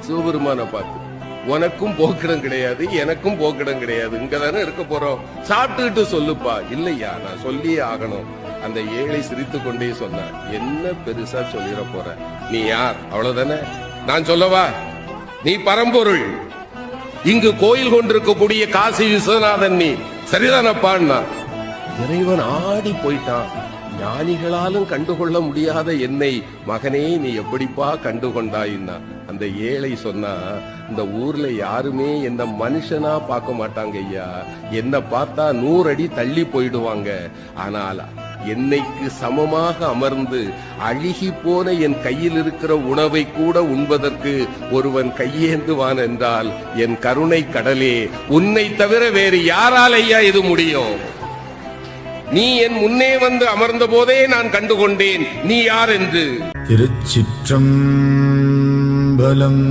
சிவபெருமான பார்த்து, உனக்கும் போக்கிடம் கிடையாது, எனக்கும் போக்கிடம் கிடையாது, இங்கதானே இருக்க போறோம், சாப்பிட்டுக்கிட்டு சொல்லுப்பா. இல்லையா, நான் சொல்லியே ஆகணும். அந்த ஏழை சிரித்து கொண்டே சொன்னார், என்ன பெருசா சொல்லிட போற, நீ யார், அவ்வளவுதானே, நான் சொல்லவா, நீ பரம்பொருள், இங்கு கோயில் கொண்டிருக்கக்கூடிய காசி விஸ்வநாதன், நீ சரிதானப்பான்னா. இறைவன் ஆடி போயிட்டான். ஞானிகளாலும் கண்டுகொள்ள முடியாத என்னை மகனே நீ எப்படிப்பா கண்டுகொண்டாயின்னா. அந்த ஏழை சொன்னா, இந்த ஊர்ல யாருமே என்ன மனுஷனா பார்க்க மாட்டாங்க ஐயா, என்ன பார்த்தா 100 அடி தள்ளி போயிடுவாங்க. ஆனால் என்னைக்கு சமமாக அமர்ந்து அழுகி போன என் கையில் இருக்கிற உணவை கூட உண்பதற்கு ஒருவன் கையேந்துவான் என்றால் என் கருணை கடலே, உன்னை தவிர வேறு யாரால் ஐயா இது முடியும்? நீ என் முன்னே வந்து அமர்ந்த போதே நான் கண்டுகொண்டேன் நீ யார் என்று. திருச்சிற்றம்பலம்.